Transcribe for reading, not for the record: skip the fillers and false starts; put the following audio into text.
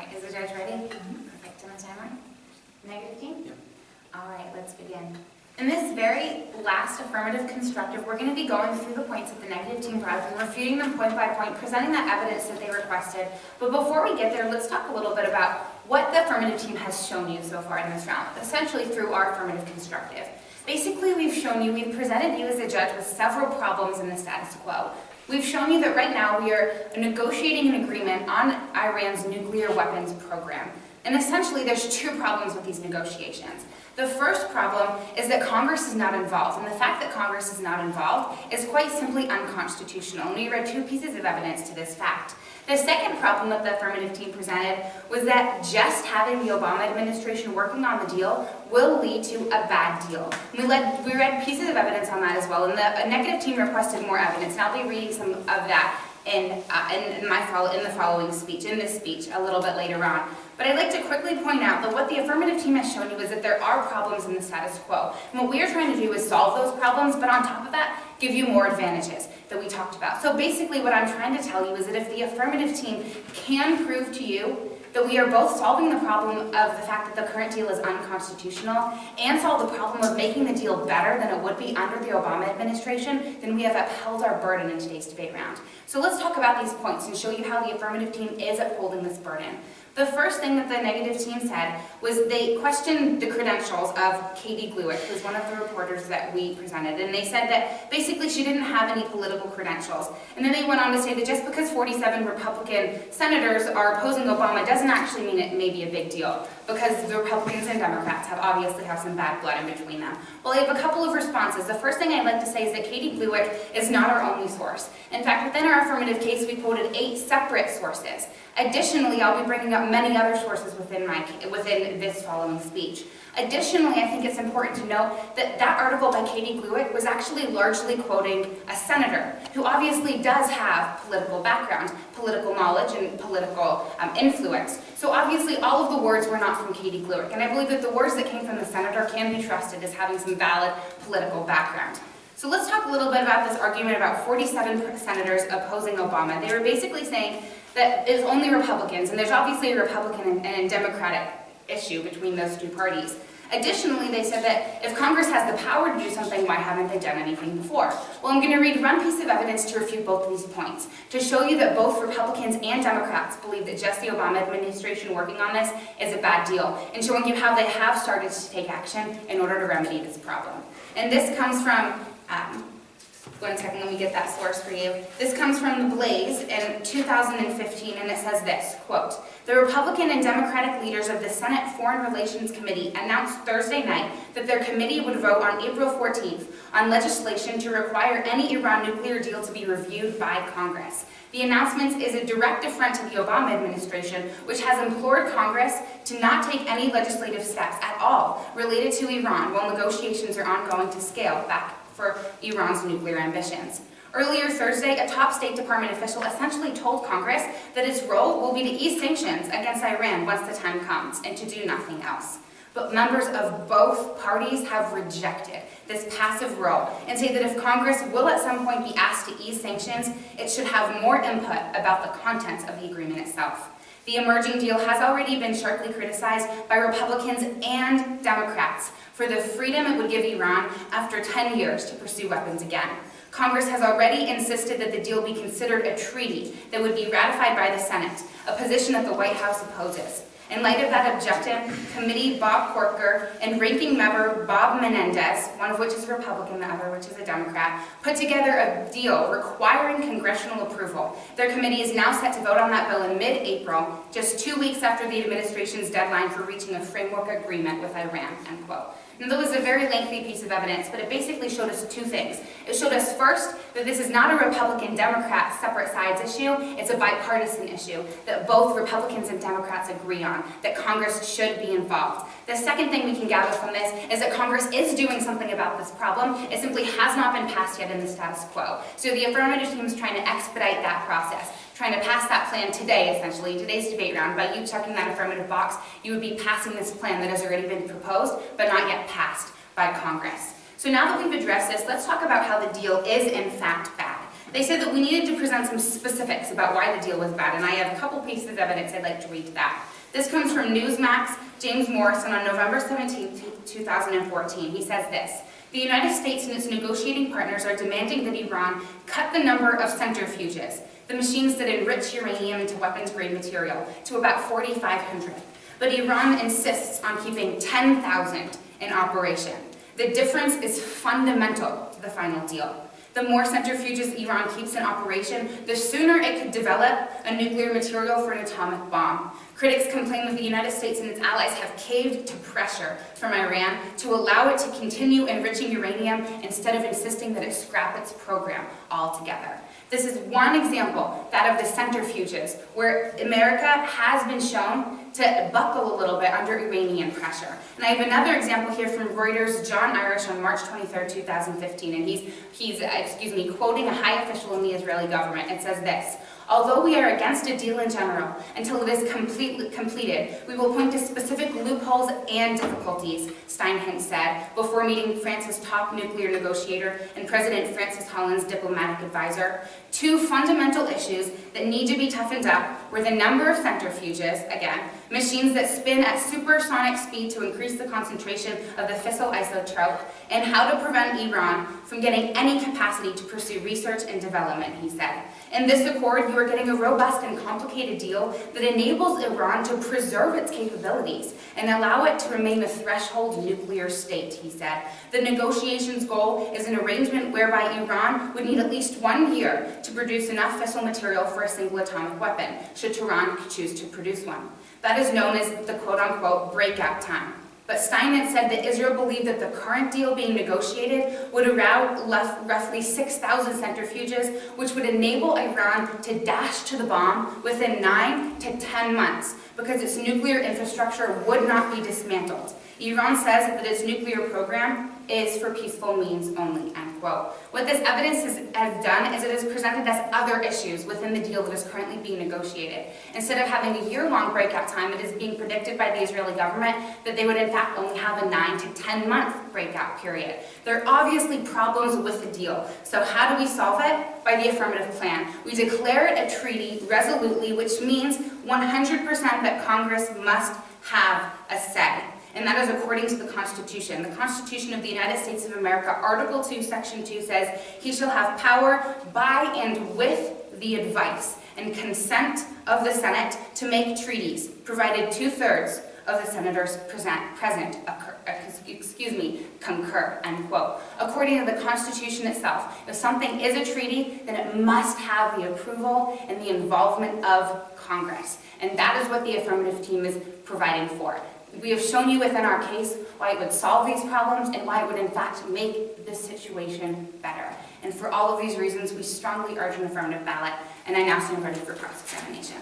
right, is the judge ready? Perfect. And the timer? Negative team? Yep. All right, let's begin. In this very last affirmative constructive, we're going to be going through the points that the negative team brought up and refuting them point by point, presenting that evidence that they requested. But before we get there, let's talk a little bit about what the affirmative team has shown you so far in this round, essentially through our affirmative constructive. Basically, we've presented you as a judge with several problems in the status quo. We've shown you that right now we are negotiating an agreement on Iran's nuclear weapons program. And essentially, there's two problems with these negotiations. The first problem is that Congress is not involved, and the fact that Congress is not involved is quite simply unconstitutional, and we read two pieces of evidence to this fact. The second problem that the affirmative team presented was that just having the Obama administration working on the deal will lead to a bad deal. We read pieces of evidence on that as well, and the negative team requested more evidence, and I'll be reading some of that in this speech a little bit later on. But I'd like to quickly point out that what the affirmative team has shown you is that there are problems in the status quo. And what we are trying to do is solve those problems, but on top of that, give you more advantages that we talked about. So basically what I'm trying to tell you is that if the affirmative team can prove to you that we are both solving the problem of the fact that the current deal is unconstitutional and solve the problem of making the deal better than it would be under the Obama administration, then we have upheld our burden in today's debate round. So let's talk about these points and show you how the affirmative team is upholding this burden. The first thing that the negative team said was they questioned the credentials of Katie Gluick, who's one of the reporters that we presented, and they said that basically she didn't have any political credentials. And then they went on to say that just because 47 Republican senators are opposing Obama doesn't actually mean it may be a big deal, because the Republicans and Democrats obviously have some bad blood in between them. Well, I have a couple of responses. The first thing I'd like to say is that Katie Gluick is not our only source. In fact, within our affirmative case, we quoted 8 separate sources. Additionally, I'll be bringing up many other sources within this following speech. Additionally, I think it's important to note that that article by Katie Gluick was actually largely quoting a senator who obviously does have political background, political knowledge, and political influence. So obviously all of the words were not from Katie Gluick, and I believe that the words that came from the senator can be trusted as having some valid political background. So let's talk a little bit about this argument about 47 senators opposing Obama. They were basically saying that it's only Republicans, and there's obviously a Republican and a Democratic issue between those two parties. Additionally, they said that if Congress has the power to do something, why haven't they done anything before? Well, I'm going to read one piece of evidence to refute both of these points, to show you that both Republicans and Democrats believe that just the Obama administration working on this is a bad deal, and showing you how they have started to take action in order to remedy this problem. And this comes from one second, let me get that source for you. This comes from The Blaze in 2015, and it says this, quote, "The Republican and Democratic leaders of the Senate Foreign Relations Committee announced Thursday night that their committee would vote on April 14th on legislation to require any Iran nuclear deal to be reviewed by Congress. The announcement is a direct affront to the Obama administration, which has implored Congress to not take any legislative steps at all related to Iran while negotiations are ongoing to scale back for Iran's nuclear ambitions. Earlier Thursday, a top State Department official essentially told Congress that its role will be to ease sanctions against Iran once the time comes and to do nothing else. But members of both parties have rejected this passive role and say that if Congress will at some point be asked to ease sanctions, it should have more input about the contents of the agreement itself. The emerging deal has already been sharply criticized by Republicans and Democrats for the freedom it would give Iran after 10 years to pursue weapons again. Congress has already insisted that the deal be considered a treaty that would be ratified by the Senate, a position that the White House opposes. In light of that objection, Committee Bob Corker and Ranking Member Bob Menendez, one of which is a Republican, the other which is a Democrat, put together a deal requiring congressional approval. Their committee is now set to vote on that bill in mid-April, just 2 weeks after the administration's deadline for reaching a framework agreement with Iran, end quote. And that was a very lengthy piece of evidence, but it basically showed us two things. It showed us first that this is not a Republican-Democrat separate sides issue, it's a bipartisan issue that both Republicans and Democrats agree on, that Congress should be involved. The second thing we can gather from this is that Congress is doing something about this problem. It simply has not been passed yet in the status quo. So the affirmative team is trying to expedite that process, trying to pass that plan today, essentially, today's debate round. By you checking that affirmative box, you would be passing this plan that has already been proposed, but not yet passed by Congress. So now that we've addressed this, let's talk about how the deal is in fact bad. They said that we needed to present some specifics about why the deal was bad, and I have a couple pieces of evidence I'd like to read to that. This comes from Newsmax, James Morrison, on November 17, 2014. He says this: "The United States and its negotiating partners are demanding that Iran cut the number of centrifuges, the machines that enrich uranium into weapons-grade material, to about 4,500. But Iran insists on keeping 10,000 in operation. The difference is fundamental to the final deal. The more centrifuges Iran keeps in operation, the sooner it could develop a nuclear material for an atomic bomb. Critics complain that the United States and its allies have caved to pressure from Iran to allow it to continue enriching uranium instead of insisting that it scrap its program altogether." This is one example, that of the centrifuges, where America has been shown to buckle a little bit under Iranian pressure. And I have another example here from Reuters' John Irish on March 23, 2015, and he's quoting a high official in the Israeli government. It says this: "Although we are against a deal in general, until it is completed, we will point to specific loopholes and difficulties," Steinhint said before meeting France's top nuclear negotiator and President Francis Holland's diplomatic advisor. Two fundamental issues that need to be toughened up were the number of centrifuges, again, machines that spin at supersonic speed to increase the concentration of the fissile isotope, and how to prevent Iran from getting any capacity to pursue research and development, he said. "In this accord, you are getting a robust and complicated deal that enables Iran to preserve its capabilities and allow it to remain a threshold nuclear state," he said. "The negotiations' goal is an arrangement whereby Iran would need at least 1 year to produce enough fissile material for a single atomic weapon, should Tehran choose to produce one. That is known as the quote-unquote breakout time." But Steinitz said that Israel believed that the current deal being negotiated would allow roughly 6,000 centrifuges, which would enable Iran to dash to the bomb within 9 to 10 months, because its nuclear infrastructure would not be dismantled. Iran says that its nuclear program is for peaceful means only, end quote. What this evidence has done is it has presented us other issues within the deal that is currently being negotiated. Instead of having a year-long breakout time, it is being predicted by the Israeli government that they would in fact only have a 9 to 10 month breakout period. There are obviously problems with the deal. So how do we solve it? By the affirmative plan. We declare it a treaty resolutely, which means 100% that Congress must have a say. And that is according to the Constitution. The Constitution of the United States of America, Article 2, Section 2 says, "He shall have power by and with the advice and consent of the Senate to make treaties, provided 2/3 of the senators present concur," end quote. According to the Constitution itself, if something is a treaty, then it must have the approval and the involvement of Congress. And that is what the affirmative team is providing for. We have shown you within our case why it would solve these problems and why it would in fact make this situation better. And for all of these reasons, we strongly urge an affirmative ballot, and I now stand ready for cross-examination.